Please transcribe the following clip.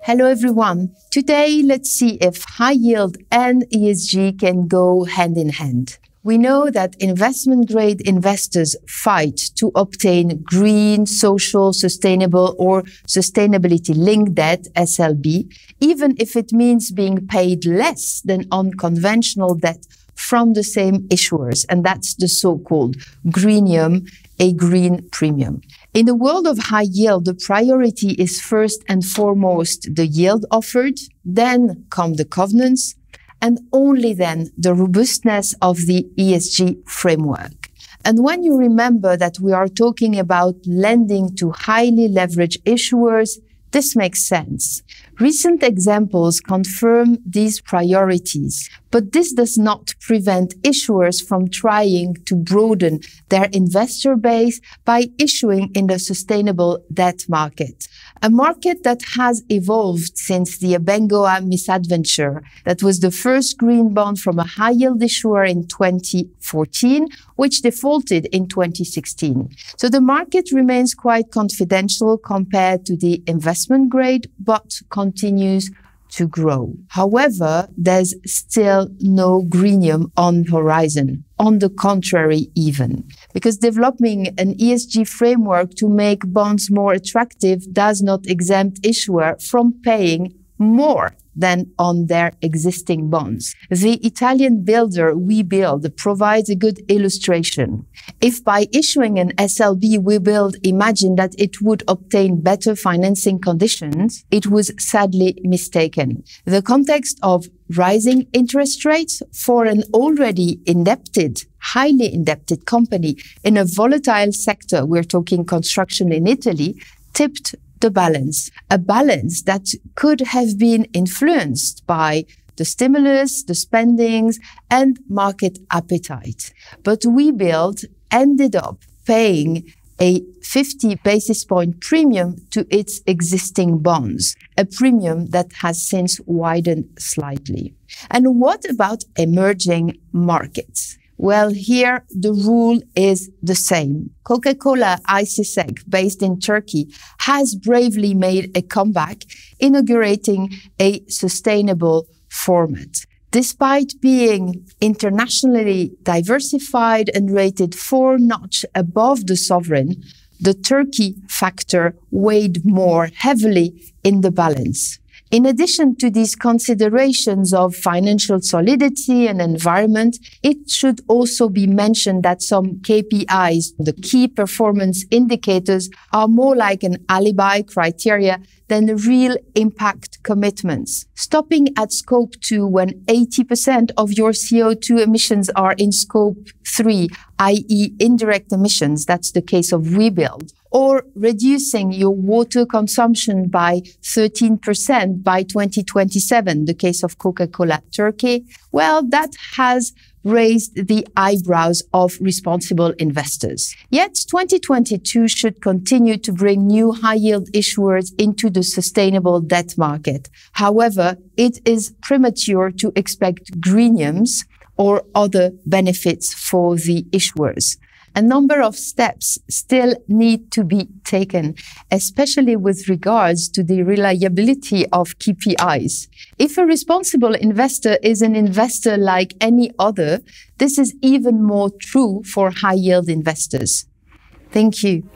Hello everyone. Today, let's see if high yield and ESG can go hand in hand. We know that investment grade investors fight to obtain green, social, sustainable or sustainability linked debt, SLB, even if it means being paid less than on conventional debt from the same issuers. And that's the so-called Grenium, a green premium. In the world of high yield, the priority is first and foremost the yield offered, then come the covenants, and only then the robustness of the ESG framework. And when you remember that we are talking about lending to highly leveraged issuers, this makes sense. Recent examples confirm these priorities, but this does not prevent issuers from trying to broaden their investor base by issuing in the sustainable debt market. A market that has evolved since the Abengoa misadventure. That was the first green bond from a high-yield issuer in 2014, which defaulted in 2016. So the market remains quite confidential compared to the investment grade, but continues to grow. However, there's still no Grenium on horizon. On the contrary, even. Because developing an ESG framework to make bonds more attractive does not exempt issuer from paying more than on their existing bonds. The Italian builder Webuild provides a good illustration. If by issuing an SLB Webuild imagined that it would obtain better financing conditions, it was sadly mistaken. The context of rising interest rates for an already indebted, highly indebted company in a volatile sector, we're talking construction in Italy, tipped the balance, a balance that could have been influenced by the stimulus, the spendings, and market appetite. But Webuild ended up paying a 50 basis point premium to its existing bonds, a premium that has since widened slightly. And what about emerging markets? Well, here the rule is the same. Coca-Cola ICSEC, based in Turkey, has bravely made a comeback, inaugurating a sustainable format. Despite being internationally diversified and rated 4 notch above the sovereign, the Turkey factor weighed more heavily in the balance. In addition to these considerations of financial solidity and environment, it should also be mentioned that some KPIs, the key performance indicators, are more like an alibi criteria than real impact commitments. Stopping at scope 2 when 80% of your CO2 emissions are in scope 3, i.e. indirect emissions, that's the case of Webuild, or reducing your water consumption by 13% by 2027, the case of Coca-Cola Turkey, well, that has raised the eyebrows of responsible investors. Yet 2022 should continue to bring new high-yield issuers into the sustainable debt market. However, it is premature to expect Greniums or other benefits for the issuers. A number of steps still need to be taken, especially with regards to the reliability of KPIs. If a responsible investor is an investor like any other, this is even more true for high-yield investors. Thank you.